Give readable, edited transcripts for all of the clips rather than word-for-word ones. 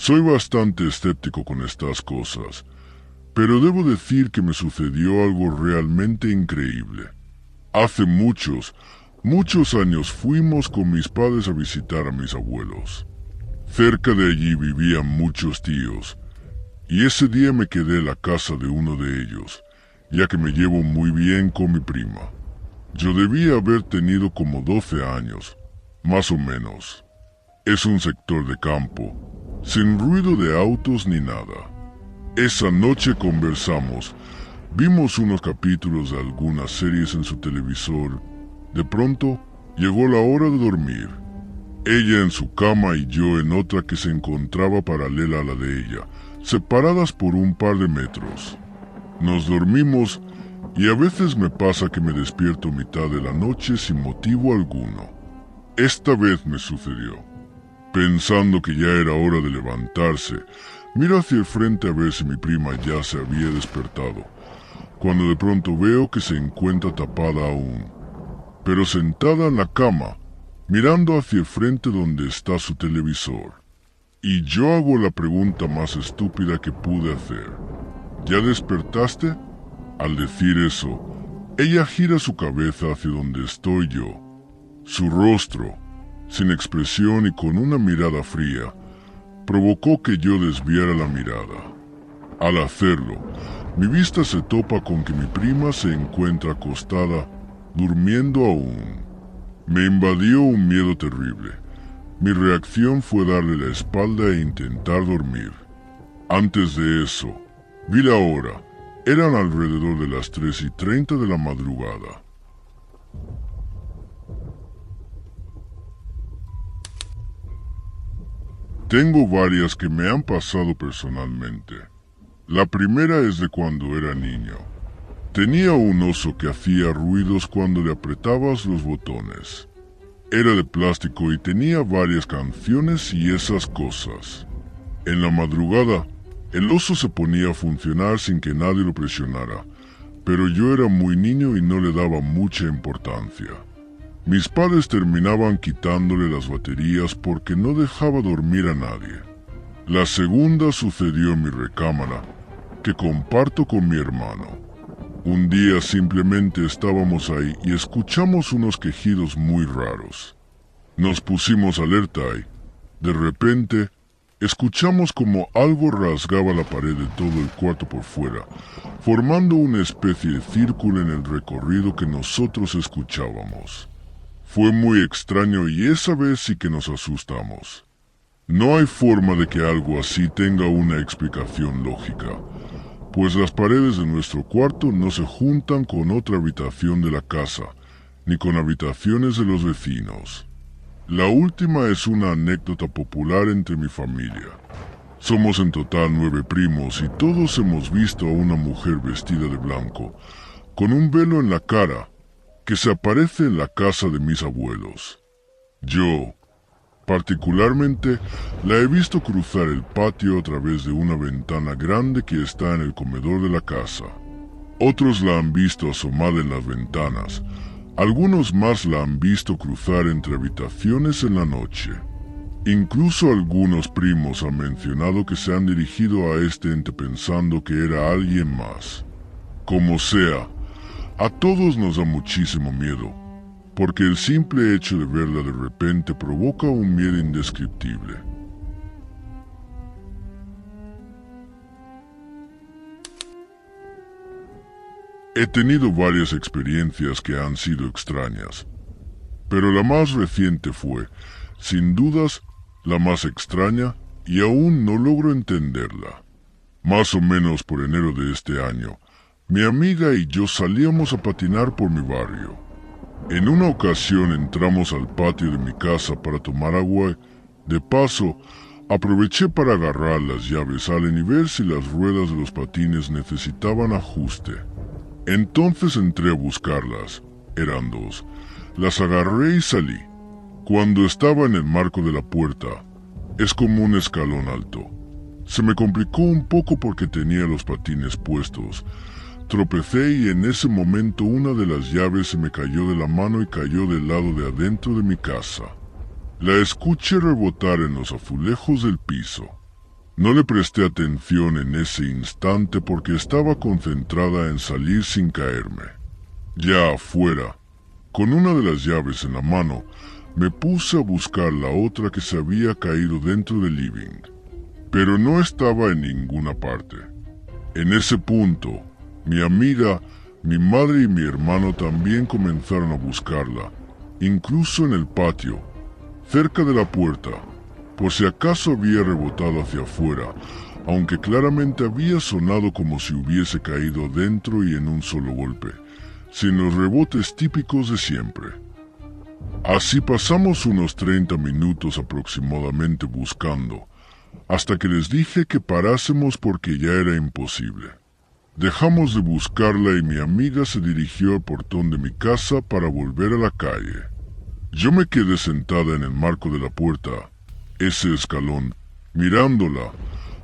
Soy bastante escéptico con estas cosas, pero debo decir que me sucedió algo realmente increíble. Hace muchos años fuimos con mis padres a visitar a mis abuelos. Cerca de allí vivían muchos tíos, y ese día me quedé en la casa de uno de ellos, ya que me llevo muy bien con mi prima. Yo debía haber tenido como 12 años, más o menos. Es un sector de campo, sin ruido de autos ni nada. Esa noche conversamos, vimos unos capítulos de algunas series en su televisor. De pronto, llegó la hora de dormir. Ella en su cama y yo en otra que se encontraba paralela a la de ella, separadas por un par de metros. Nos dormimos y a veces me pasa que me despierto a mitad de la noche sin motivo alguno. Esta vez me sucedió. Pensando que ya era hora de levantarse, miro hacia el frente a ver si mi prima ya se había despertado, cuando de pronto veo que se encuentra tapada aún, pero sentada en la cama, mirando hacia el frente donde está su televisor. Y yo hago la pregunta más estúpida que pude hacer. ¿Ya despertaste? Al decir eso, ella gira su cabeza hacia donde estoy yo. Su rostro, sin expresión y con una mirada fría, provocó que yo desviara la mirada. Al hacerlo, mi vista se topa con que mi prima se encuentra acostada, durmiendo aún. Me invadió un miedo terrible. Mi reacción fue darle la espalda e intentar dormir. Antes de eso, vi la hora. Eran alrededor de las 3:30 de la madrugada. Tengo varias que me han pasado personalmente. La primera es de cuando era niño. Tenía un oso que hacía ruidos cuando le apretabas los botones. Era de plástico y tenía varias canciones y esas cosas. En la madrugada, el oso se ponía a funcionar sin que nadie lo presionara, pero yo era muy niño y no le daba mucha importancia. Mis padres terminaban quitándole las baterías porque no dejaba dormir a nadie. La segunda sucedió en mi recámara, que comparto con mi hermano. Un día simplemente estábamos ahí y escuchamos unos quejidos muy raros. Nos pusimos alerta y, de repente, escuchamos como algo rasgaba la pared de todo el cuarto por fuera, formando una especie de círculo en el recorrido que nosotros escuchábamos. Fue muy extraño y esa vez sí que nos asustamos. No hay forma de que algo así tenga una explicación lógica, pues las paredes de nuestro cuarto no se juntan con otra habitación de la casa, ni con habitaciones de los vecinos. La última es una anécdota popular entre mi familia. Somos en total 9 primos y todos hemos visto a una mujer vestida de blanco, con un velo en la cara, que se aparece en la casa de mis abuelos. Yo, particularmente, la he visto cruzar el patio a través de una ventana grande que está en el comedor de la casa. Otros la han visto asomada en las ventanas. Algunos más la han visto cruzar entre habitaciones en la noche. Incluso algunos primos han mencionado que se han dirigido a este ente pensando que era alguien más. Como sea, a todos nos da muchísimo miedo, porque el simple hecho de verla de repente provoca un miedo indescriptible. He tenido varias experiencias que han sido extrañas, pero la más reciente fue, sin dudas, la más extraña y aún no logro entenderla. Más o menos por enero de este año, mi amiga y yo salíamos a patinar por mi barrio. En una ocasión entramos al patio de mi casa para tomar agua. De paso, aproveché para agarrar las llaves Allen y ver si las ruedas de los patines necesitaban ajuste. Entonces entré a buscarlas. Eran 2. Las agarré y salí. Cuando estaba en el marco de la puerta, es como un escalón alto. Se me complicó un poco porque tenía los patines puestos. Tropecé y en ese momento una de las llaves se me cayó de la mano y cayó del lado de adentro de mi casa. La escuché rebotar en los azulejos del piso. No le presté atención en ese instante porque estaba concentrada en salir sin caerme. Ya afuera, con una de las llaves en la mano, me puse a buscar la otra que se había caído dentro del living, pero no estaba en ninguna parte. En ese punto, mi amiga, mi madre y mi hermano también comenzaron a buscarla, incluso en el patio, cerca de la puerta, por si acaso había rebotado hacia afuera, aunque claramente había sonado como si hubiese caído dentro y en un solo golpe, sin los rebotes típicos de siempre. Así pasamos unos 30 minutos aproximadamente buscando, hasta que les dije que parásemos porque ya era imposible. Dejamos de buscarla y mi amiga se dirigió al portón de mi casa para volver a la calle. Yo me quedé sentada en el marco de la puerta, ese escalón, mirándola,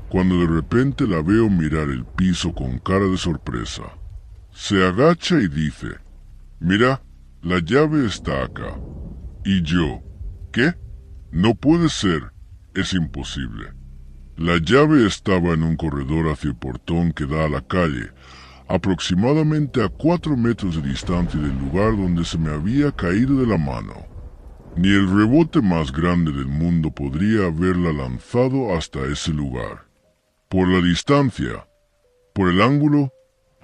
cuando de repente la veo mirar el piso con cara de sorpresa. Se agacha y dice, «Mira, la llave está acá». Y yo, ¿qué? No puede ser, es imposible. La llave estaba en un corredor hacia el portón que da a la calle, aproximadamente a 4 metros de distancia del lugar donde se me había caído de la mano. Ni el rebote más grande del mundo podría haberla lanzado hasta ese lugar. Por la distancia, por el ángulo,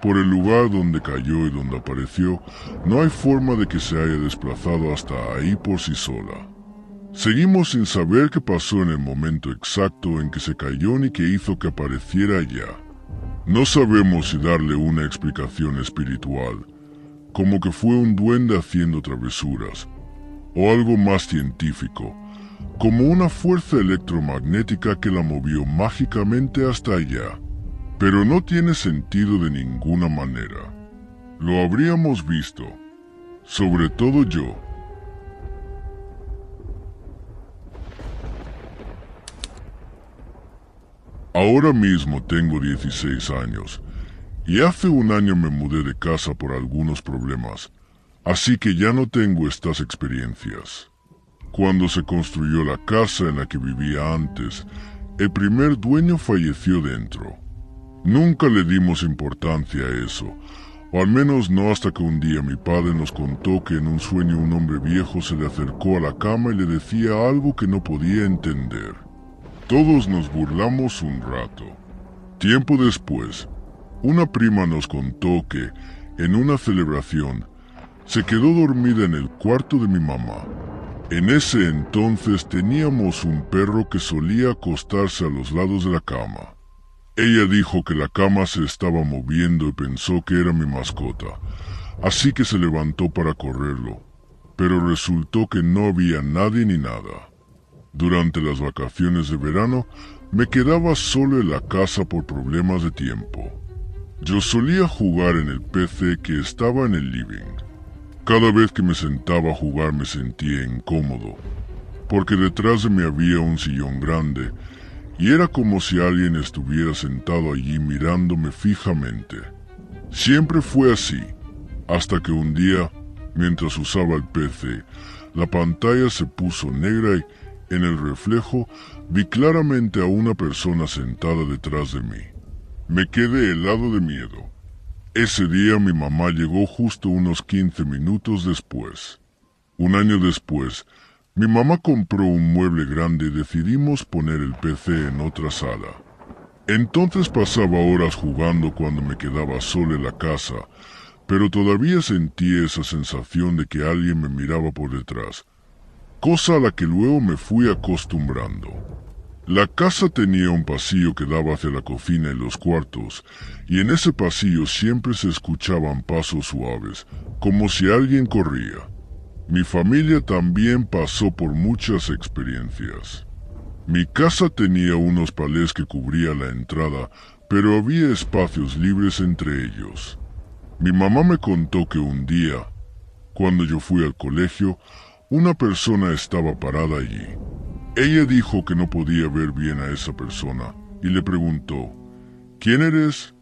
por el lugar donde cayó y donde apareció, no hay forma de que se haya desplazado hasta ahí por sí sola. Seguimos sin saber qué pasó en el momento exacto en que se cayó ni qué hizo que apareciera allá. No sabemos si darle una explicación espiritual, como que fue un duende haciendo travesuras, o algo más científico, como una fuerza electromagnética que la movió mágicamente hasta allá. Pero no tiene sentido de ninguna manera. Lo habríamos visto, sobre todo yo. Ahora mismo tengo 16 años, y hace un año me mudé de casa por algunos problemas, así que ya no tengo estas experiencias. Cuando se construyó la casa en la que vivía antes, el primer dueño falleció dentro. Nunca le dimos importancia a eso, o al menos no hasta que un día mi padre nos contó que en un sueño un hombre viejo se le acercó a la cama y le decía algo que no podía entender. Todos nos burlamos un rato. Tiempo después, una prima nos contó que, en una celebración, se quedó dormida en el cuarto de mi mamá. En ese entonces teníamos un perro que solía acostarse a los lados de la cama. Ella dijo que la cama se estaba moviendo y pensó que era mi mascota, así que se levantó para correrlo, pero resultó que no había nadie ni nada. Durante las vacaciones de verano, me quedaba solo en la casa por problemas de tiempo. Yo solía jugar en el PC que estaba en el living. Cada vez que me sentaba a jugar me sentía incómodo, porque detrás de mí había un sillón grande, y era como si alguien estuviera sentado allí mirándome fijamente. Siempre fue así, hasta que un día, mientras usaba el PC, la pantalla se puso negra y, en el reflejo, vi claramente a una persona sentada detrás de mí. Me quedé helado de miedo. Ese día mi mamá llegó justo unos 15 minutos después. Un año después, mi mamá compró un mueble grande y decidimos poner el PC en otra sala. Entonces pasaba horas jugando cuando me quedaba solo en la casa, pero todavía sentía esa sensación de que alguien me miraba por detrás, cosa a la que luego me fui acostumbrando. La casa tenía un pasillo que daba hacia la cocina y los cuartos, y en ese pasillo siempre se escuchaban pasos suaves, como si alguien corría. Mi familia también pasó por muchas experiencias. Mi casa tenía unos palés que cubrían la entrada, pero había espacios libres entre ellos. Mi mamá me contó que un día, cuando yo fui al colegio, una persona estaba parada allí. Ella dijo que no podía ver bien a esa persona y le preguntó, ¿quién eres?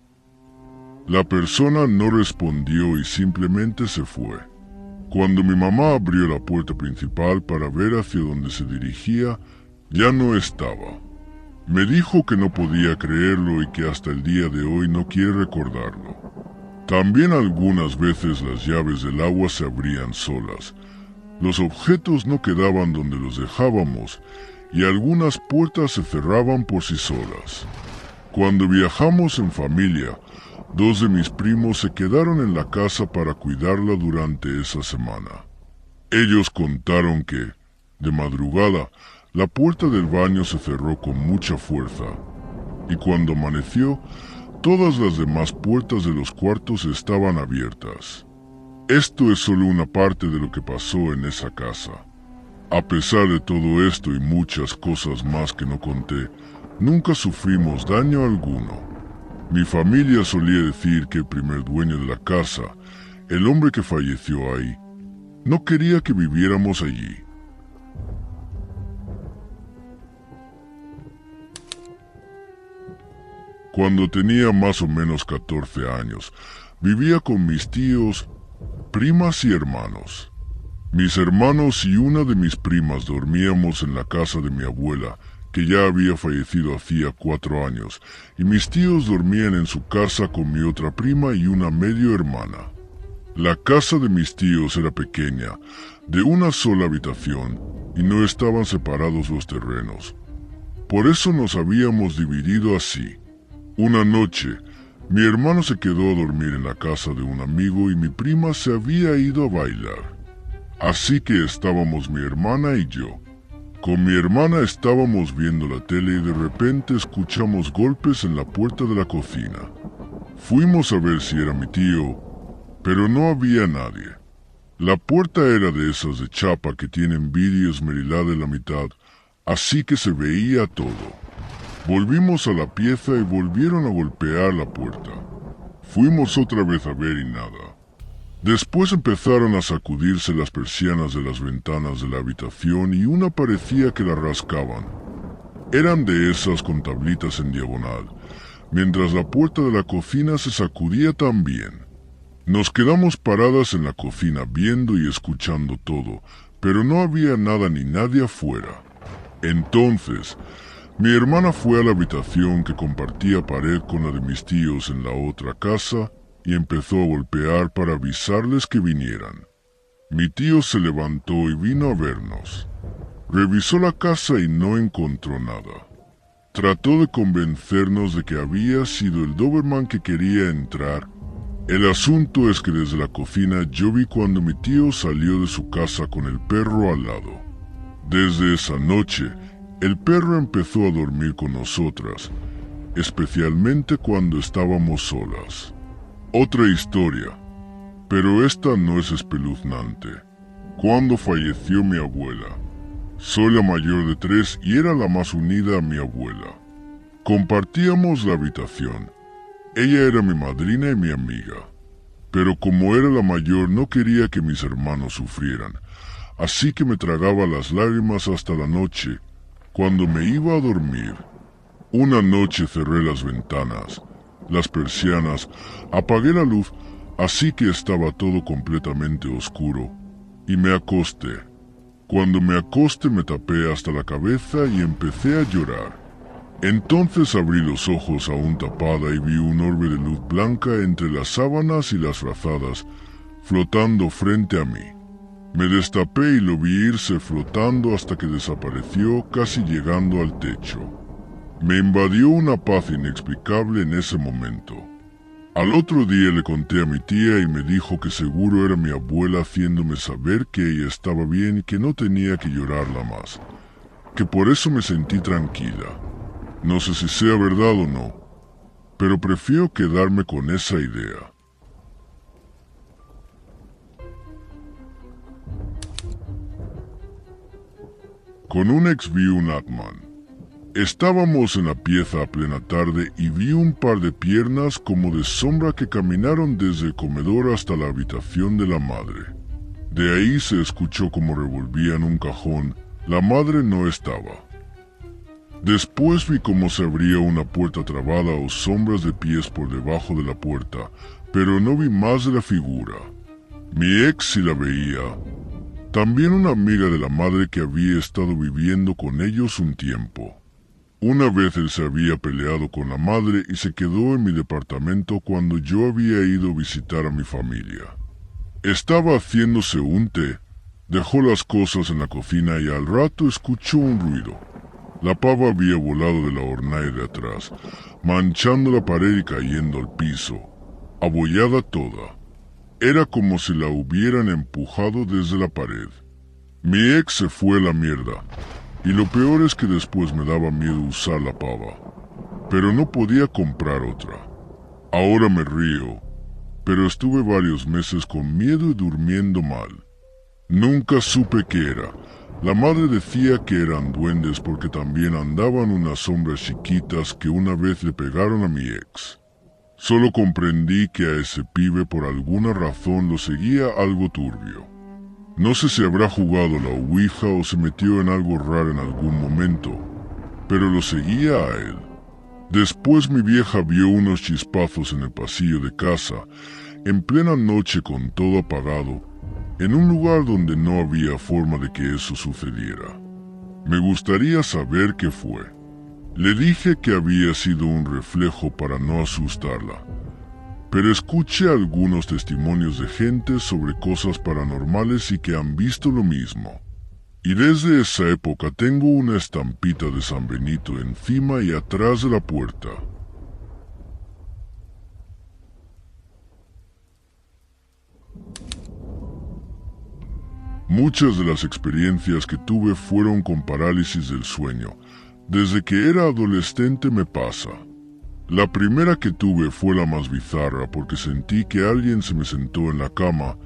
La persona no respondió y simplemente se fue. Cuando mi mamá abrió la puerta principal para ver hacia dónde se dirigía, ya no estaba. Me dijo que no podía creerlo y que hasta el día de hoy no quiere recordarlo. También algunas veces las llaves del agua se abrían solas. Los objetos no quedaban donde los dejábamos y algunas puertas se cerraban por sí solas. Cuando viajamos en familia, 2 de mis primos se quedaron en la casa para cuidarla durante esa semana. Ellos contaron que, de madrugada, la puerta del baño se cerró con mucha fuerza, y cuando amaneció, todas las demás puertas de los cuartos estaban abiertas. Esto es solo una parte de lo que pasó en esa casa. A pesar de todo esto y muchas cosas más que no conté, nunca sufrimos daño alguno. Mi familia solía decir que el primer dueño de la casa, el hombre que falleció ahí, no quería que viviéramos allí. Cuando tenía más o menos 14 años, vivía con mis tíos, primas y hermanos. Mis hermanos y una de mis primas dormíamos en la casa de mi abuela, que ya había fallecido hacía 4 años, y mis tíos dormían en su casa con mi otra prima y una medio hermana. La casa de mis tíos era pequeña, de una sola habitación, y no estaban separados los terrenos. Por eso nos habíamos dividido así. Una noche, mi hermano se quedó a dormir en la casa de un amigo y mi prima se había ido a bailar. Así que estábamos mi hermana y yo. Con mi hermana estábamos viendo la tele y de repente escuchamos golpes en la puerta de la cocina. Fuimos a ver si era mi tío, pero no había nadie. La puerta era de esas de chapa que tienen vidrio esmerilado en la mitad, así que se veía todo. Volvimos a la pieza y volvieron a golpear la puerta. Fuimos otra vez a ver y nada. Después empezaron a sacudirse las persianas de las ventanas de la habitación y una parecía que la rascaban. Eran de esas con tablitas en diagonal, mientras la puerta de la cocina se sacudía también. Nos quedamos paradas en la cocina viendo y escuchando todo, pero no había nada ni nadie afuera. Entonces, mi hermana fue a la habitación que compartía pared con la de mis tíos en la otra casa y empezó a golpear para avisarles que vinieran. Mi tío se levantó y vino a vernos. Revisó la casa y no encontró nada. Trató de convencernos de que había sido el Doberman que quería entrar. El asunto es que desde la cocina yo vi cuando mi tío salió de su casa con el perro al lado. Desde esa noche, el perro empezó a dormir con nosotras, especialmente cuando estábamos solas. Otra historia, pero esta no es espeluznante. Cuando falleció mi abuela, soy la mayor de 3 y era la más unida a mi abuela. Compartíamos la habitación. Ella era mi madrina y mi amiga. Pero como era la mayor no quería que mis hermanos sufrieran, así que me tragaba las lágrimas hasta la noche. Cuando me iba a dormir, una noche cerré las ventanas, las persianas, apagué la luz, así que estaba todo completamente oscuro, y me acosté. Cuando me acosté me tapé hasta la cabeza y empecé a llorar. Entonces abrí los ojos aún tapada y vi un orbe de luz blanca entre las sábanas y las frazadas, flotando frente a mí. Me destapé y lo vi irse flotando hasta que desapareció, casi llegando al techo. Me invadió una paz inexplicable en ese momento. Al otro día le conté a mi tía y me dijo que seguro era mi abuela haciéndome saber que ella estaba bien y que no tenía que llorarla más, que por eso me sentí tranquila. No sé si sea verdad o no, pero prefiero quedarme con esa idea. Con un ex vi un Atman. Estábamos en la pieza a plena tarde y vi un par de piernas como de sombra que caminaron desde el comedor hasta la habitación de la madre. De ahí se escuchó como revolvían un cajón. La madre no estaba. Después vi cómo se abría una puerta trabada o sombras de pies por debajo de la puerta, pero no vi más de la figura. Mi ex sí la veía. También una amiga de la madre que había estado viviendo con ellos un tiempo. Una vez él se había peleado con la madre y se quedó en mi departamento cuando yo había ido a visitar a mi familia. Estaba haciéndose un té, dejó las cosas en la cocina y al rato escuchó un ruido. La pava había volado de la hornalla de atrás, manchando la pared y cayendo al piso, abollada toda. Era como si la hubieran empujado desde la pared. Mi ex se fue a la mierda, y lo peor es que después me daba miedo usar la pava, pero no podía comprar otra. Ahora me río, pero estuve varios meses con miedo y durmiendo mal. Nunca supe qué era. La madre decía que eran duendes porque también andaban unas sombras chiquitas que una vez le pegaron a mi ex. Solo comprendí que a ese pibe por alguna razón lo seguía algo turbio. No sé si habrá jugado la ouija o se metió en algo raro en algún momento, pero lo seguía a él. Después mi vieja vio unos chispazos en el pasillo de casa, en plena noche con todo apagado, en un lugar donde no había forma de que eso sucediera. Me gustaría saber qué fue. Le dije que había sido un reflejo para no asustarla, pero escuché algunos testimonios de gente sobre cosas paranormales y que han visto lo mismo. Y desde esa época tengo una estampita de San Benito encima y atrás de la puerta. Muchas de las experiencias que tuve fueron con parálisis del sueño. Desde que era adolescente me pasa. La primera que tuve fue la más bizarra porque sentí que alguien se me sentó en la cama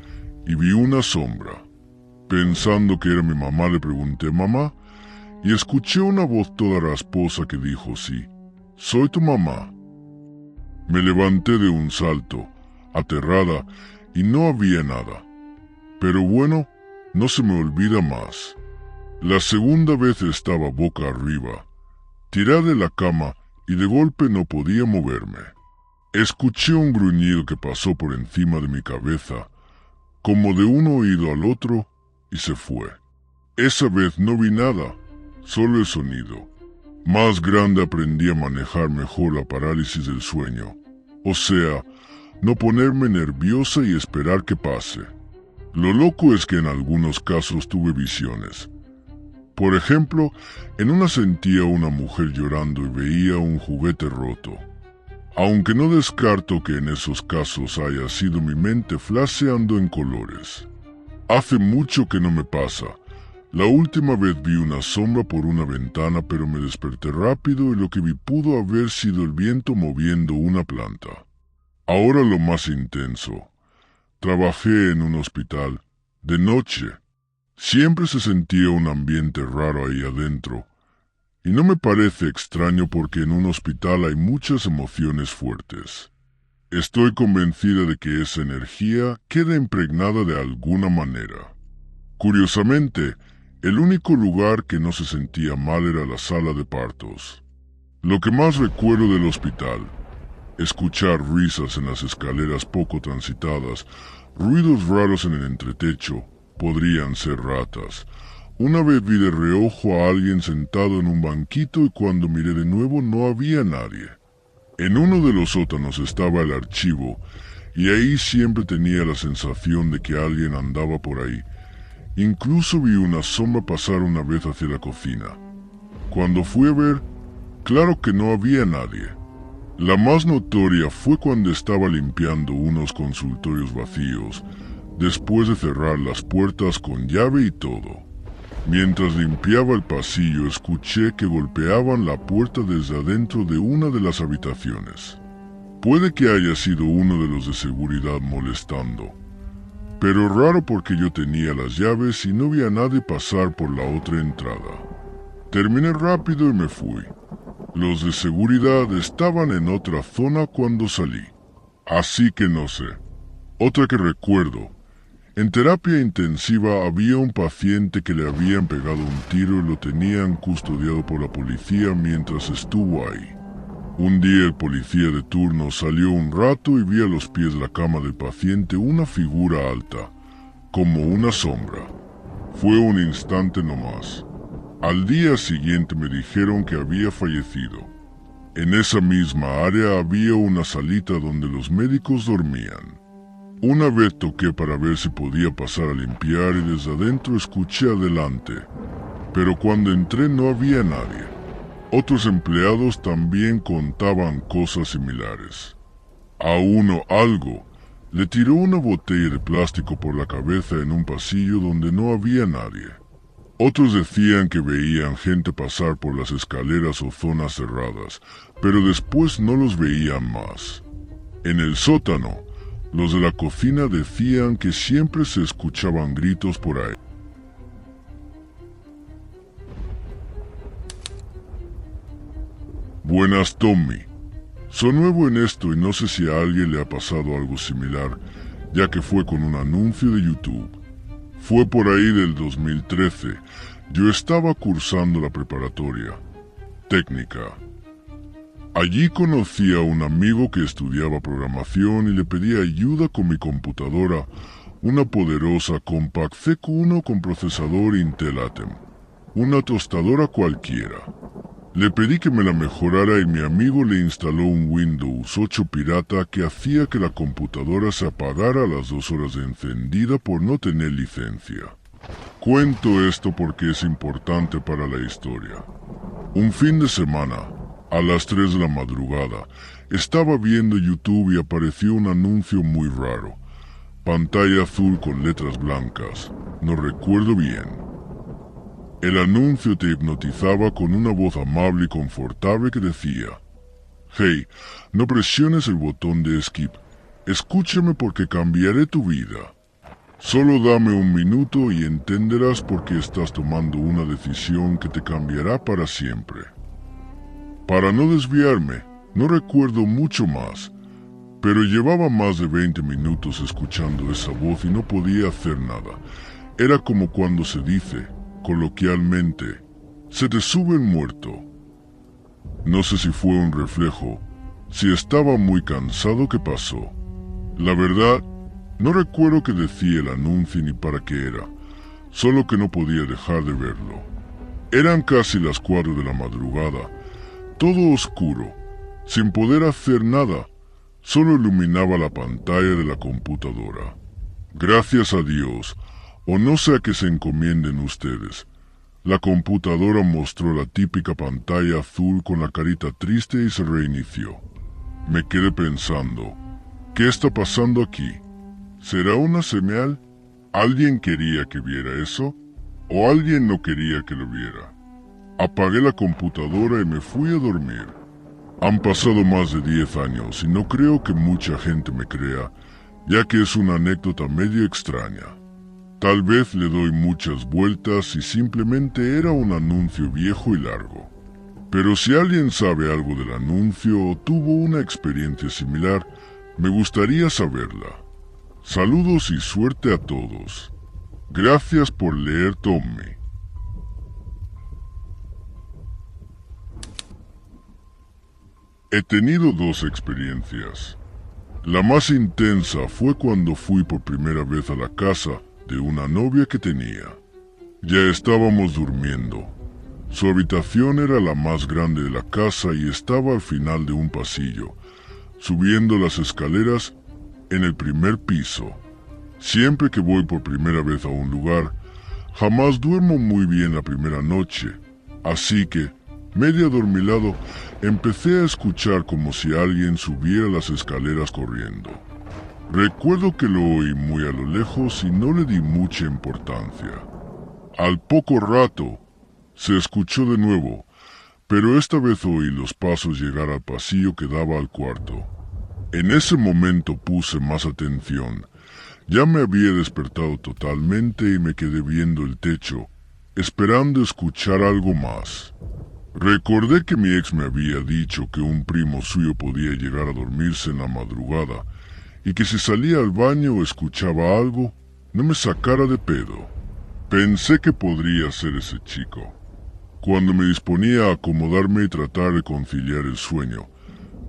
y vi una sombra. Pensando que era mi mamá le pregunté «¿Mamá?» y escuché una voz toda rasposa que dijo «Sí, soy tu mamá». Me levanté de un salto, aterrada, y no había nada. Pero bueno, no se me olvida más. La segunda vez estaba boca arriba, tirada de la cama y de golpe no podía moverme. Escuché un gruñido que pasó por encima de mi cabeza, como de un oído al otro, y se fue. Esa vez no vi nada, solo el sonido. Más grande aprendí a manejar mejor la parálisis del sueño, o sea, no ponerme nerviosa y esperar que pase. Lo loco es que en algunos casos tuve visiones. Por ejemplo, en una sentía a una mujer llorando y veía un juguete roto. Aunque no descarto que en esos casos haya sido mi mente flasheando en colores. Hace mucho que no me pasa. La última vez vi una sombra por una ventana, pero me desperté rápido y lo que vi pudo haber sido el viento moviendo una planta. Ahora lo más intenso. Trabajé en un hospital, de noche. Siempre se sentía un ambiente raro ahí adentro. Y no me parece extraño porque en un hospital hay muchas emociones fuertes. Estoy convencida de que esa energía queda impregnada de alguna manera. Curiosamente, el único lugar que no se sentía mal era la sala de partos. Lo que más recuerdo del hospital, escuchar risas en las escaleras poco transitadas, ruidos raros en el entretecho, podrían ser ratas. Una vez vi de reojo a alguien sentado en un banquito y cuando miré de nuevo no había nadie. En uno de los sótanos estaba el archivo y ahí siempre tenía la sensación de que alguien andaba por ahí. Incluso vi una sombra pasar una vez hacia la cocina. Cuando fui a ver, claro que no había nadie. La más notoria fue cuando estaba limpiando unos consultorios vacíos, después de cerrar las puertas con llave y todo. Mientras limpiaba el pasillo, escuché que golpeaban la puerta desde adentro de una de las habitaciones. Puede que haya sido uno de los de seguridad molestando, pero raro porque yo tenía las llaves y no vi a nadie pasar por la otra entrada. Terminé rápido y me fui. Los de seguridad estaban en otra zona cuando salí. Así que no sé. Otra que recuerdo. En terapia intensiva había un paciente que le habían pegado un tiro y lo tenían custodiado por la policía mientras estuvo ahí. Un día el policía de turno salió un rato y vi a los pies de la cama del paciente una figura alta, como una sombra. Fue un instante nomás. Al día siguiente me dijeron que había fallecido. En esa misma área había una salita donde los médicos dormían. Una vez toqué para ver si podía pasar a limpiar y desde adentro escuché adelante, pero cuando entré no había nadie. Otros empleados también contaban cosas similares. A uno algo le tiró una botella de plástico por la cabeza en un pasillo donde no había nadie. Otros decían que veían gente pasar por las escaleras o zonas cerradas, pero después no los veían más. En el sótano, los de la cocina decían que siempre se escuchaban gritos por ahí. Buenas, Tommy. Soy nuevo en esto y no sé si a alguien le ha pasado algo similar, ya que fue con un anuncio de YouTube. Fue por ahí del 2013. Yo estaba cursando la preparatoria técnica. Allí conocí a un amigo que estudiaba programación y le pedí ayuda con mi computadora, una poderosa Compaq C1 con procesador Intel Atom, una tostadora cualquiera. Le pedí que me la mejorara y mi amigo le instaló un Windows 8 pirata que hacía que la computadora se apagara a las 2 horas de encendida por no tener licencia. Cuento esto porque es importante para la historia. Un fin de semana, a las 3 de la madrugada, estaba viendo YouTube y apareció un anuncio muy raro. Pantalla azul con letras blancas. No recuerdo bien. El anuncio te hipnotizaba con una voz amable y confortable que decía: «Hey, no presiones el botón de skip. Escúchame porque cambiaré tu vida. Solo dame un minuto y entenderás por qué estás tomando una decisión que te cambiará para siempre». Para no desviarme, no recuerdo mucho más, pero llevaba más de 20 minutos escuchando esa voz y no podía hacer nada. Era como cuando se dice, coloquialmente, se te sube el muerto. No sé si fue un reflejo, si estaba muy cansado que pasó. La verdad, no recuerdo qué decía el anuncio ni para qué era, solo que no podía dejar de verlo. Eran casi las 4 de la madrugada, todo oscuro, sin poder hacer nada, solo iluminaba la pantalla de la computadora. Gracias a Dios, o no sé a qué se encomienden ustedes, la computadora mostró la típica pantalla azul con la carita triste y se reinició. Me quedé pensando, ¿qué está pasando aquí? ¿Será una señal? ¿Alguien quería que viera eso? ¿O alguien no quería que lo viera? Apagué la computadora y me fui a dormir. Han pasado más de 10 años y no creo que mucha gente me crea, ya que es una anécdota medio extraña. Tal vez le doy muchas vueltas y simplemente era un anuncio viejo y largo. Pero si alguien sabe algo del anuncio o tuvo una experiencia similar, me gustaría saberla. Saludos y suerte a todos. Gracias por leer, Tommy. He tenido 2 experiencias. La más intensa fue cuando fui por primera vez a la casa de una novia que tenía. Ya estábamos durmiendo. Su habitación era la más grande de la casa y estaba al final de un pasillo, subiendo las escaleras en el primer piso. Siempre que voy por primera vez a un lugar, jamás duermo muy bien la primera noche, así que, medio adormilado, empecé a escuchar como si alguien subiera las escaleras corriendo. Recuerdo que lo oí muy a lo lejos y no le di mucha importancia. Al poco rato, se escuchó de nuevo, pero esta vez oí los pasos llegar al pasillo que daba al cuarto. En ese momento puse más atención. Ya me había despertado totalmente y me quedé viendo el techo, esperando escuchar algo más. Recordé que mi ex me había dicho que un primo suyo podía llegar a dormirse en la madrugada y que si salía al baño o escuchaba algo, no me sacara de pedo. Pensé que podría ser ese chico. Cuando me disponía a acomodarme y tratar de conciliar el sueño,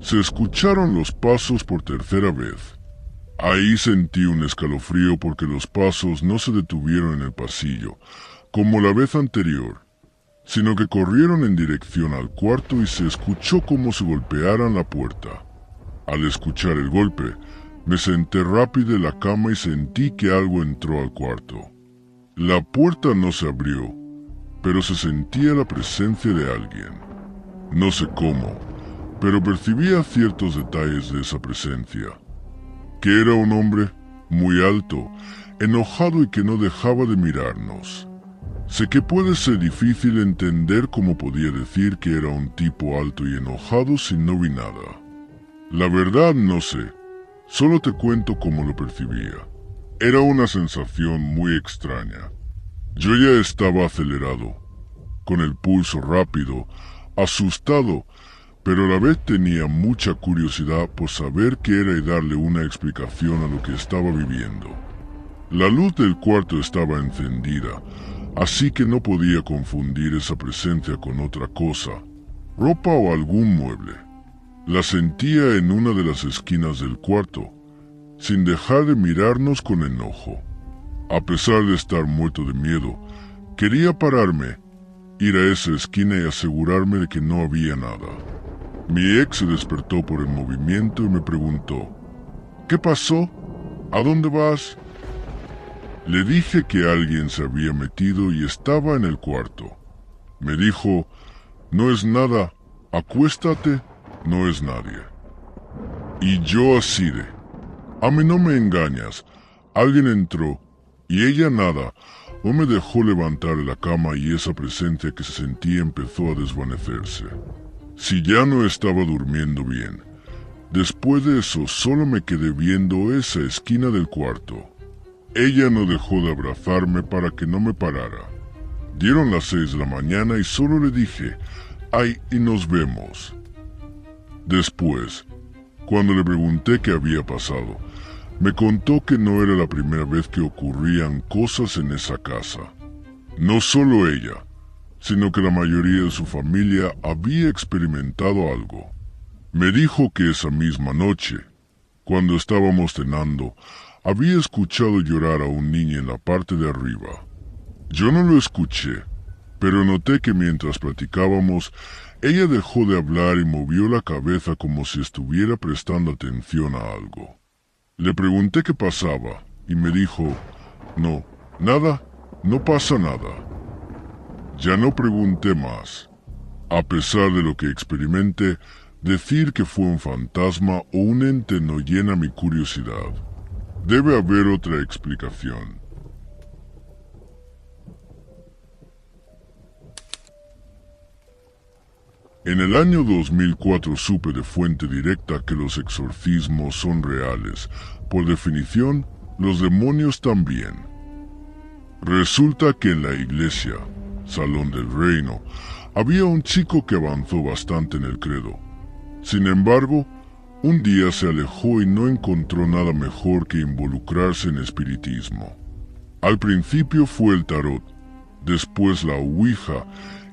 se escucharon los pasos por tercera vez. Ahí sentí un escalofrío porque los pasos no se detuvieron en el pasillo, como la vez anterior. sino que corrieron en dirección al cuarto y se escuchó cómo se golpearan la puerta. Al escuchar el golpe, me senté rápido en la cama y sentí que algo entró al cuarto. La puerta no se abrió, pero se sentía la presencia de alguien. No sé cómo, pero percibía ciertos detalles de esa presencia. Que era un hombre muy alto, enojado y que no dejaba de mirarnos. Sé que puede ser difícil entender cómo podía decir que era un tipo alto y enojado si no vi nada. La verdad no sé, solo te cuento cómo lo percibía. Era una sensación muy extraña. Yo ya estaba acelerado, con el pulso rápido, asustado, pero a la vez tenía mucha curiosidad por saber qué era y darle una explicación a lo que estaba viviendo. La luz del cuarto estaba encendida, así que no podía confundir esa presencia con otra cosa, ropa o algún mueble. La sentía en una de las esquinas del cuarto, sin dejar de mirarnos con enojo. A pesar de estar muerto de miedo, quería pararme, ir a esa esquina y asegurarme de que no había nada. Mi ex se despertó por el movimiento y me preguntó, ¿qué pasó? ¿A dónde vas? Le dije que alguien se había metido y estaba en el cuarto. Me dijo, no es nada, acuéstate, no es nadie. Y yo así de, a mí no me engañas, alguien entró y ella nada, no me dejó levantar de la cama y esa presencia que se sentía empezó a desvanecerse. Si ya no estaba durmiendo bien, después de eso solo me quedé viendo esa esquina del cuarto. Ella no dejó de abrazarme para que no me parara. Dieron las 6 de la mañana y solo le dije, ay, y nos vemos. Después, cuando le pregunté qué había pasado, me contó que no era la primera vez que ocurrían cosas en esa casa. No solo ella, sino que la mayoría de su familia había experimentado algo. Me dijo que esa misma noche, cuando estábamos cenando, había escuchado llorar a un niño en la parte de arriba. Yo no lo escuché, pero noté que mientras platicábamos, ella dejó de hablar y movió la cabeza como si estuviera prestando atención a algo. Le pregunté qué pasaba y me dijo, no, nada, no pasa nada. Ya no pregunté más. A pesar de lo que experimenté, decir que fue un fantasma o un ente no llena mi curiosidad. Debe haber otra explicación. En el año 2004 supe de fuente directa que los exorcismos son reales. Por definición, los demonios también. Resulta que en la iglesia, Salón del Reino, había un chico que avanzó bastante en el credo. Sin embargo, un día se alejó y no encontró nada mejor que involucrarse en espiritismo. Al principio fue el tarot, después la ouija,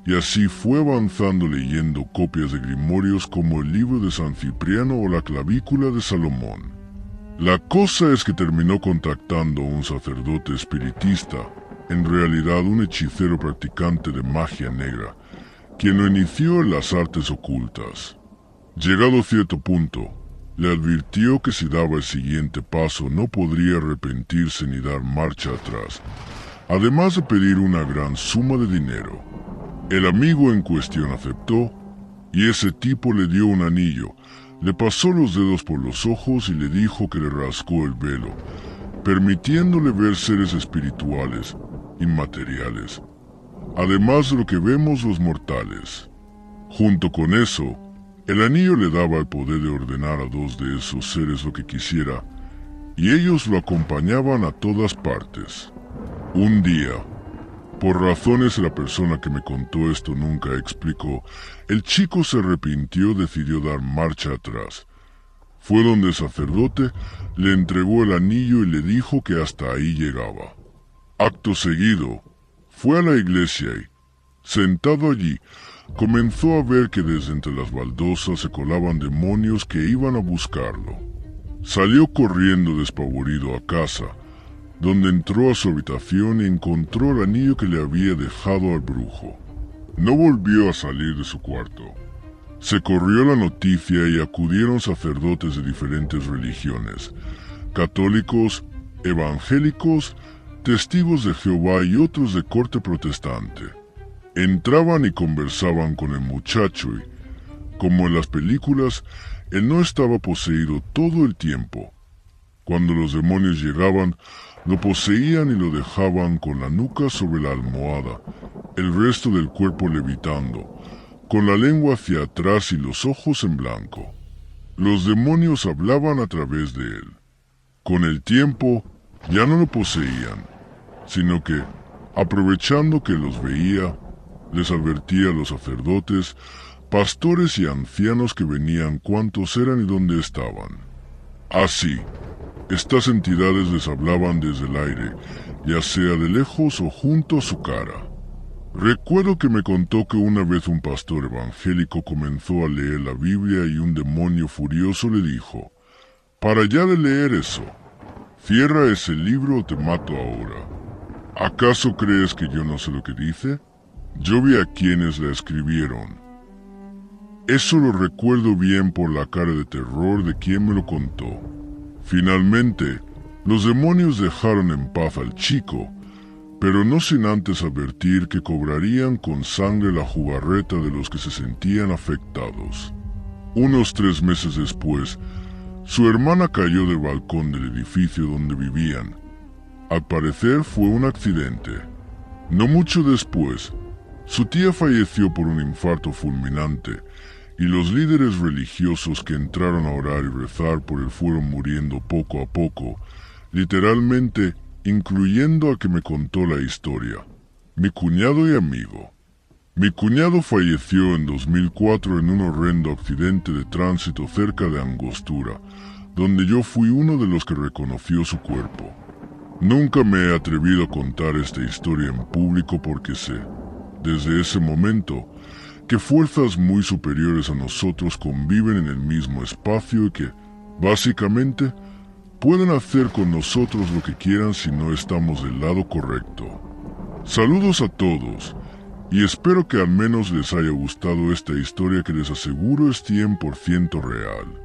y así fue avanzando leyendo copias de grimorios como el libro de San Cipriano o la clavícula de Salomón. La cosa es que terminó contactando a un sacerdote espiritista, en realidad un hechicero practicante de magia negra, quien lo inició en las artes ocultas. Llegado a cierto punto, le advirtió que si daba el siguiente paso no podría arrepentirse ni dar marcha atrás, además de pedir una gran suma de dinero. El amigo en cuestión aceptó, y ese tipo le dio un anillo, le pasó los dedos por los ojos y le dijo que le rascó el velo, permitiéndole ver seres espirituales, inmateriales, además de lo que vemos los mortales. Junto con eso, el anillo le daba el poder de ordenar a 2 de esos seres lo que quisiera, y ellos lo acompañaban a todas partes. Un día, por razones la persona que me contó esto nunca explicó, el chico se arrepintió y decidió dar marcha atrás. Fue donde el sacerdote le entregó el anillo y le dijo que hasta ahí llegaba. Acto seguido, fue a la iglesia y, sentado allí, comenzó a ver que desde entre las baldosas se colaban demonios que iban a buscarlo. Salió corriendo despavorido a casa, donde entró a su habitación y encontró el anillo que le había dejado al brujo. No volvió a salir de su cuarto. Se corrió la noticia y acudieron sacerdotes de diferentes religiones, católicos, evangélicos, testigos de Jehová y otros de corte protestante. Entraban y conversaban con el muchacho y, como en las películas, él no estaba poseído todo el tiempo. Cuando los demonios llegaban, lo poseían y lo dejaban con la nuca sobre la almohada, el resto del cuerpo levitando, con la lengua hacia atrás y los ojos en blanco. Los demonios hablaban a través de él. Con el tiempo, ya no lo poseían, sino que, aprovechando que los veía, les advertía a los sacerdotes, pastores y ancianos que venían cuántos eran y dónde estaban. Así, estas entidades les hablaban desde el aire, ya sea de lejos o junto a su cara. Recuerdo que me contó que una vez un pastor evangélico comenzó a leer la Biblia y un demonio furioso le dijo: «Para ya de leer eso, cierra ese libro o te mato ahora. ¿Acaso crees que yo no sé lo que dice? Yo vi a quienes la escribieron». Eso lo recuerdo bien por la cara de terror de quien me lo contó. Finalmente, los demonios dejaron en paz al chico, pero no sin antes advertir que cobrarían con sangre la jugarreta de los que se sentían afectados. Unos 3 meses después, su hermana cayó del balcón del edificio donde vivían. Al parecer fue un accidente. No mucho después, su tía falleció por un infarto fulminante, y los líderes religiosos que entraron a orar y rezar por él fueron muriendo poco a poco, literalmente incluyendo al que me contó la historia, mi cuñado y amigo. Mi cuñado falleció en 2004 en un horrendo accidente de tránsito cerca de Angostura, donde yo fui uno de los que reconoció su cuerpo. Nunca me he atrevido a contar esta historia en público porque sé, desde ese momento, que fuerzas muy superiores a nosotros conviven en el mismo espacio y que, básicamente, pueden hacer con nosotros lo que quieran si no estamos del lado correcto. Saludos a todos, y espero que al menos les haya gustado esta historia que les aseguro es 100% real.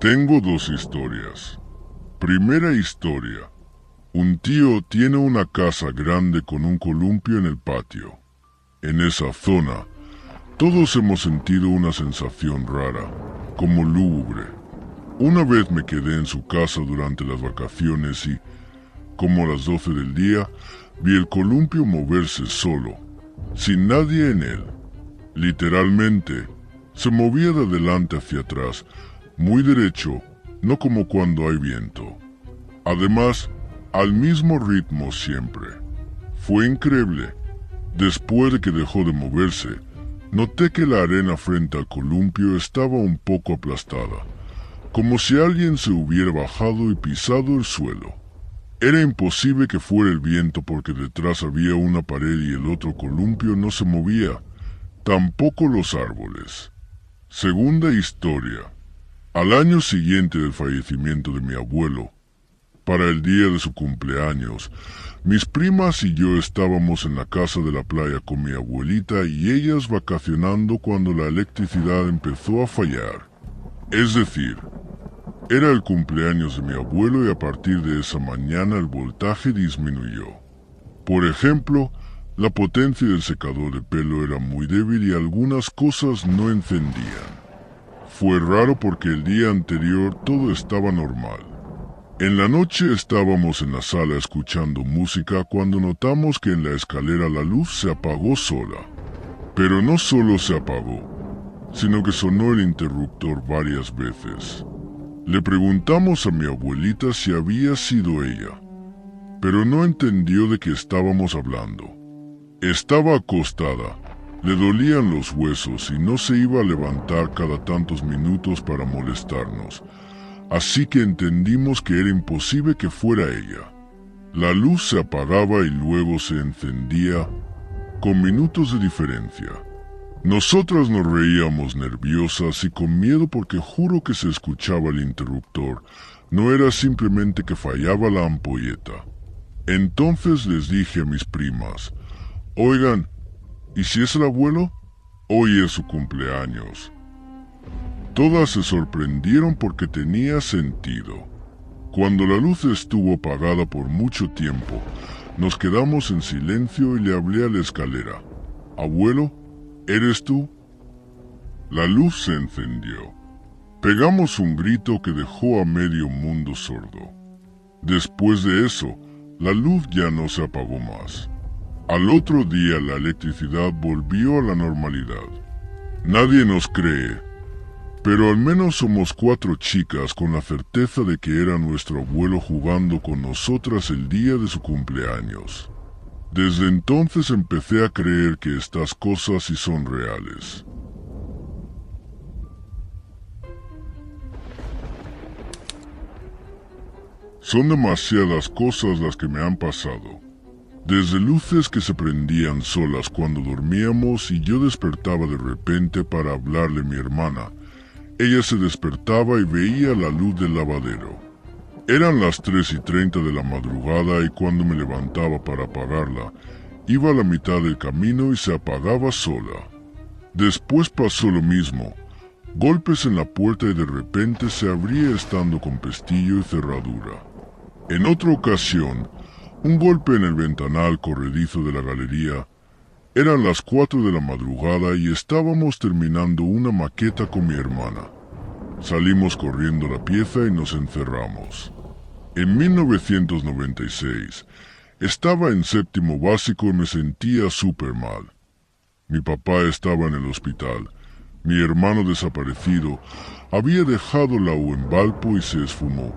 Tengo 2 historias. Primera historia. Un tío tiene una casa grande con un columpio en el patio. En esa zona, todos hemos sentido una sensación rara, como lúgubre. Una vez me quedé en su casa durante las vacaciones y, como a las 12 del día, vi el columpio moverse solo, sin nadie en él. Literalmente, se movía de adelante hacia atrás, muy derecho, no como cuando hay viento. Además, al mismo ritmo siempre. Fue increíble. Después de que dejó de moverse, noté que la arena frente al columpio estaba un poco aplastada, como si alguien se hubiera bajado y pisado el suelo. Era imposible que fuera el viento porque detrás había una pared y el otro columpio no se movía, tampoco los árboles. Segunda historia. Al año siguiente del fallecimiento de mi abuelo, para el día de su cumpleaños, mis primas y yo estábamos en la casa de la playa con mi abuelita y ellas vacacionando cuando la electricidad empezó a fallar. Es decir, era el cumpleaños de mi abuelo y a partir de esa mañana el voltaje disminuyó. Por ejemplo, la potencia del secador de pelo era muy débil y algunas cosas no encendían. Fue raro porque el día anterior todo estaba normal. En la noche estábamos en la sala escuchando música cuando notamos que en la escalera la luz se apagó sola. Pero no solo se apagó, sino que sonó el interruptor varias veces. Le preguntamos a mi abuelita si había sido ella, pero no entendió de qué estábamos hablando. Estaba acostada, le dolían los huesos y no se iba a levantar cada tantos minutos para molestarnos. Así que entendimos que era imposible que fuera ella. La luz se apagaba y luego se encendía con minutos de diferencia. Nosotras nos reíamos nerviosas y con miedo porque juro que se escuchaba el interruptor. No era simplemente que fallaba la ampolleta. Entonces les dije a mis primas, oigan, ¿y si es el abuelo? Hoy es su cumpleaños. Todas se sorprendieron porque tenía sentido. Cuando la luz estuvo apagada por mucho tiempo, nos quedamos en silencio y le hablé a la escalera. Abuelo, ¿eres tú? La luz se encendió. Pegamos un grito que dejó a medio mundo sordo. Después de eso, la luz ya no se apagó más. Al otro día la electricidad volvió a la normalidad. Nadie nos cree, pero al menos somos 4 chicas con la certeza de que era nuestro abuelo jugando con nosotras el día de su cumpleaños. Desde entonces empecé a creer que estas cosas sí son reales. Son demasiadas cosas las que me han pasado. Desde luces que se prendían solas cuando dormíamos y yo despertaba de repente para hablarle a mi hermana. Ella se despertaba y veía la luz del lavadero. Eran las 3:30 de la madrugada y cuando me levantaba para apagarla, iba a la mitad del camino y se apagaba sola. Después pasó lo mismo. Golpes en la puerta y de repente se abría estando con pestillo y cerradura. En otra ocasión, un golpe en el ventanal corredizo de la galería. Eran las 4 de la madrugada y estábamos terminando una maqueta con mi hermana. Salimos corriendo a la pieza y nos encerramos. En 1996, estaba en 7º básico y me sentía súper mal. Mi papá estaba en el hospital. Mi hermano desaparecido había dejado la U en Valpo y se esfumó.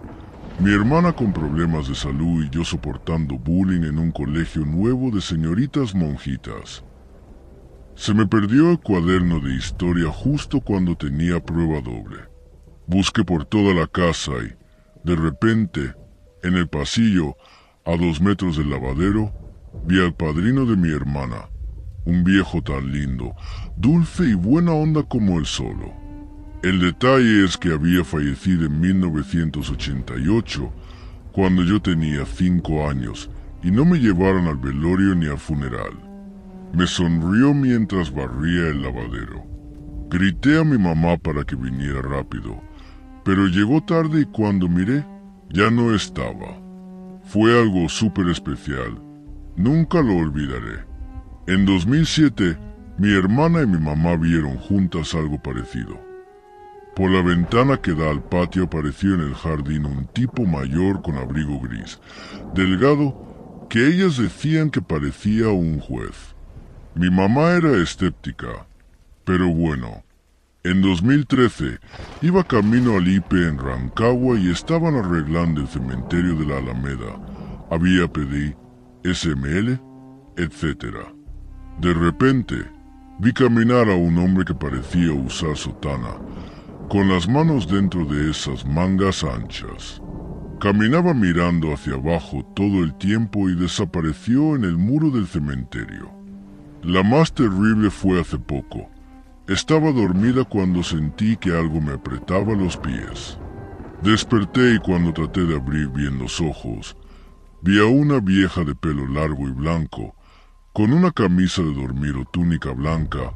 Mi hermana con problemas de salud y yo soportando bullying en un colegio nuevo de señoritas monjitas. Se me perdió el cuaderno de historia justo cuando tenía prueba doble. Busqué por toda la casa y, de repente, en el pasillo, a 2 metros del lavadero, vi al padrino de mi hermana, un viejo tan lindo, dulce y buena onda como él solo. El detalle es que había fallecido en 1988, cuando yo tenía 5 años, y no me llevaron al velorio ni al funeral. Me sonrió mientras barría el lavadero. Grité a mi mamá para que viniera rápido, pero llegó tarde y cuando miré, ya no estaba. Fue algo súper especial. Nunca lo olvidaré. En 2007, mi hermana y mi mamá vieron juntas algo parecido. Por la ventana que da al patio apareció en el jardín un tipo mayor con abrigo gris, delgado, que ellas decían que parecía un juez. Mi mamá era escéptica, pero bueno. En 2013, iba camino al IPE en Rancagua y estaban arreglando el cementerio de la Alameda. Había PDI, SML, etc. De repente, vi caminar a un hombre que parecía usar sotana, con las manos dentro de esas mangas anchas. Caminaba mirando hacia abajo todo el tiempo y desapareció en el muro del cementerio. La más terrible fue hace poco. Estaba dormida cuando sentí que algo me apretaba los pies. Desperté y cuando traté de abrir bien los ojos, vi a una vieja de pelo largo y blanco, con una camisa de dormir o túnica blanca,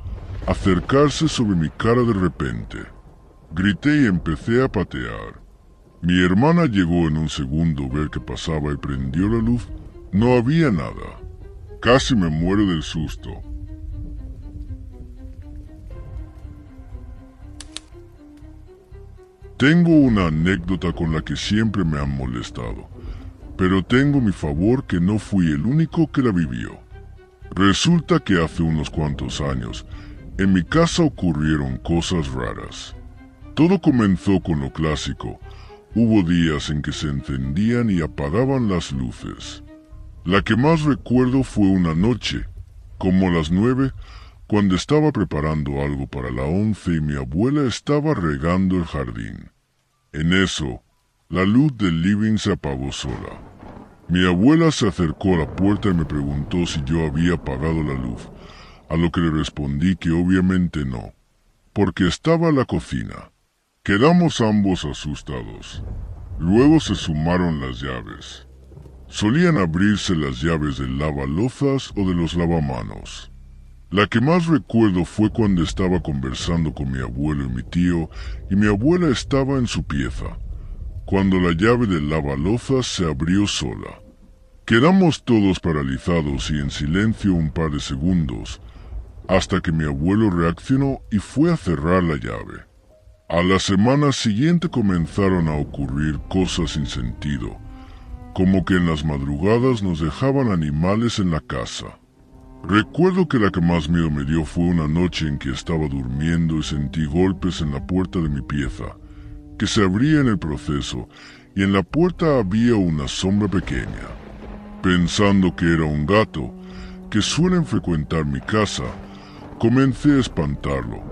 acercarse sobre mi cara de repente. Grité y empecé a patear. Mi hermana llegó en un segundo a ver qué pasaba y prendió la luz. No había nada. Casi me muero del susto. Tengo una anécdota con la que siempre me han molestado, pero tengo mi favor que no fui el único que la vivió. Resulta que hace unos cuantos años, en mi casa ocurrieron cosas raras. Todo comenzó con lo clásico. Hubo días en que se encendían y apagaban las luces. La que más recuerdo fue una noche, como a las 9, cuando estaba preparando algo para la 11 y mi abuela estaba regando el jardín. En eso, la luz del living se apagó sola. Mi abuela se acercó a la puerta y me preguntó si yo había apagado la luz, a lo que le respondí que obviamente no, porque estaba en la cocina. Quedamos ambos asustados. Luego se sumaron las llaves. Solían abrirse las llaves del lavalozas o de los lavamanos. La que más recuerdo fue cuando estaba conversando con mi abuelo y mi tío, y mi abuela estaba en su pieza, cuando la llave del lavalozas se abrió sola. Quedamos todos paralizados y en silencio un par de segundos, hasta que mi abuelo reaccionó y fue a cerrar la llave. A la semana siguiente comenzaron a ocurrir cosas sin sentido, como que en las madrugadas nos dejaban animales en la casa. Recuerdo que la que más miedo me dio fue una noche en que estaba durmiendo y sentí golpes en la puerta de mi pieza, que se abría en el proceso, y en la puerta había una sombra pequeña. Pensando que era un gato, que suelen frecuentar mi casa, comencé a espantarlo,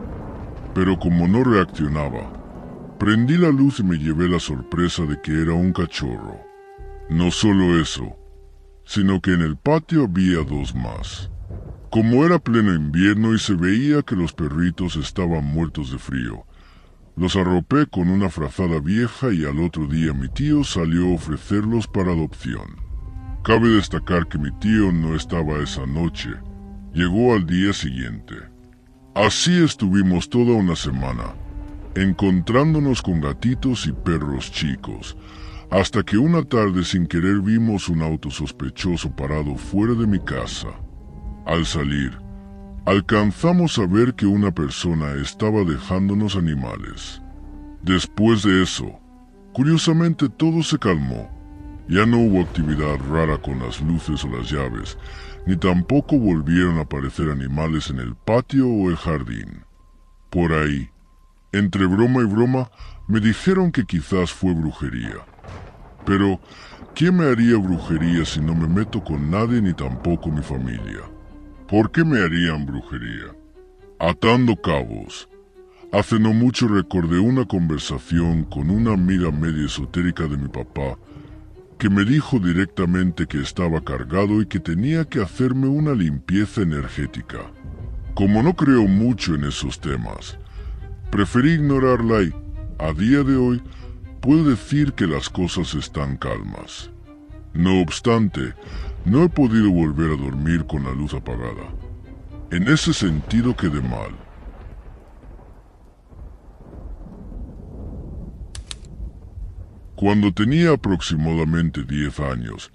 pero como no reaccionaba, prendí la luz y me llevé la sorpresa de que era un cachorro. No solo eso, sino que en el patio había dos más. Como era pleno invierno y se veía que los perritos estaban muertos de frío, los arropé con una frazada vieja y al otro día mi tío salió a ofrecerlos para adopción. Cabe destacar que mi tío no estaba esa noche, llegó al día siguiente. Así estuvimos toda una semana, encontrándonos con gatitos y perros chicos, hasta que una tarde sin querer vimos un auto sospechoso parado fuera de mi casa. Al salir, alcanzamos a ver que una persona estaba dejándonos animales. Después de eso, curiosamente todo se calmó. Ya no hubo actividad rara con las luces o las llaves, ni tampoco volvieron a aparecer animales en el patio o el jardín. Por ahí, entre broma y broma, me dijeron que quizás fue brujería. Pero, ¿quién me haría brujería si no me meto con nadie ni tampoco mi familia? ¿Por qué me harían brujería? Atando cabos. Hace no mucho recordé una conversación con una amiga media esotérica de mi papá, que me dijo directamente que estaba cargado y que tenía que hacerme una limpieza energética. Como no creo mucho en esos temas, preferí ignorarla y, a día de hoy, puedo decir que las cosas están calmas. No obstante, no he podido volver a dormir con la luz apagada. En ese sentido quedé mal. Cuando tenía aproximadamente 10 años,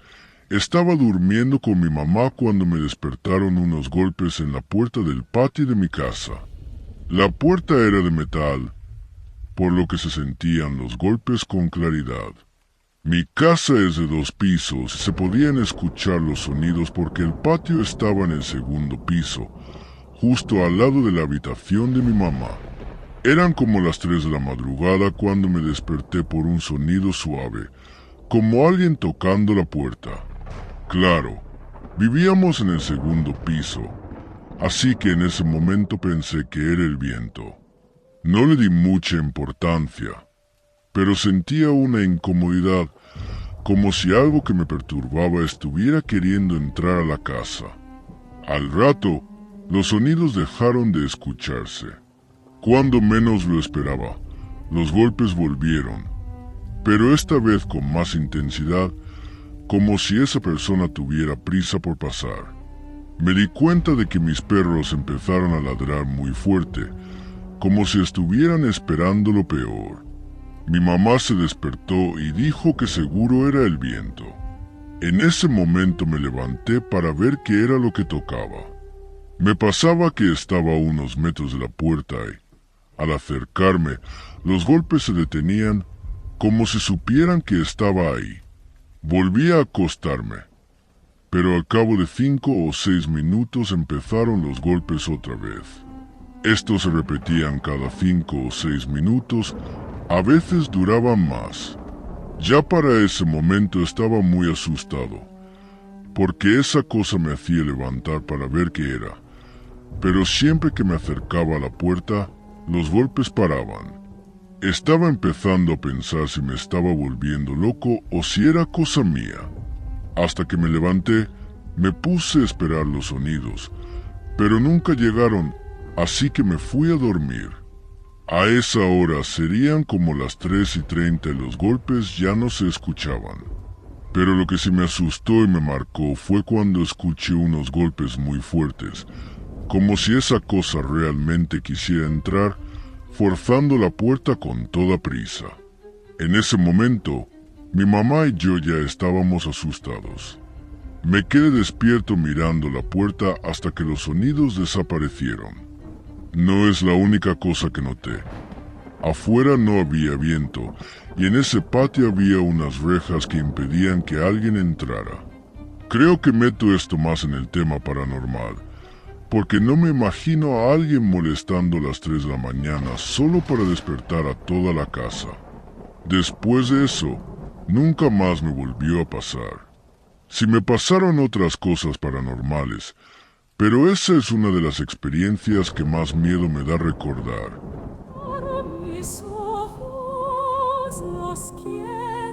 estaba durmiendo con mi mamá cuando me despertaron unos golpes en la puerta del patio de mi casa. La puerta era de metal, por lo que se sentían los golpes con claridad. Mi casa es de 2 pisos y se podían escuchar los sonidos porque el patio estaba en el segundo piso, justo al lado de la habitación de mi mamá. Eran como las 3 de la madrugada cuando me desperté por un sonido suave, como alguien tocando la puerta. Claro, vivíamos en el segundo piso, así que en ese momento pensé que era el viento. No le di mucha importancia, pero sentía una incomodidad, como si algo que me perturbaba estuviera queriendo entrar a la casa. Al rato, los sonidos dejaron de escucharse. Cuando menos lo esperaba, los golpes volvieron, pero esta vez con más intensidad, como si esa persona tuviera prisa por pasar. Me di cuenta de que mis perros empezaron a ladrar muy fuerte, como si estuvieran esperando lo peor. Mi mamá se despertó y dijo que seguro era el viento. En ese momento me levanté para ver qué era lo que tocaba. Me pasaba que estaba a unos metros de la puerta y, al acercarme, los golpes se detenían como si supieran que estaba ahí. Volví a acostarme, pero al cabo de 5 o 6 minutos empezaron los golpes otra vez. Estos se repetían cada 5 o 6 minutos, a veces duraban más. Ya para ese momento estaba muy asustado, porque esa cosa me hacía levantar para ver qué era, pero siempre que me acercaba a la puerta, los golpes paraban. Estaba empezando a pensar si me estaba volviendo loco o si era cosa mía. Hasta que me levanté, me puse a esperar los sonidos, pero nunca llegaron, así que me fui a dormir. A esa hora serían como las 3:30 y los golpes ya no se escuchaban. Pero lo que sí me asustó y me marcó fue cuando escuché unos golpes muy fuertes, como si esa cosa realmente quisiera entrar, forzando la puerta con toda prisa. En ese momento, mi mamá y yo ya estábamos asustados. Me quedé despierto mirando la puerta hasta que los sonidos desaparecieron. No es la única cosa que noté. Afuera no había viento y en ese patio había unas rejas que impedían que alguien entrara. Creo que meto esto más en el tema paranormal, porque no me imagino a alguien molestando a las 3 de la mañana solo para despertar a toda la casa. Después de eso, nunca más me volvió a pasar. Sí me pasaron otras cosas paranormales, pero esa es una de las experiencias que más miedo me da recordar. Mis ojos los quiero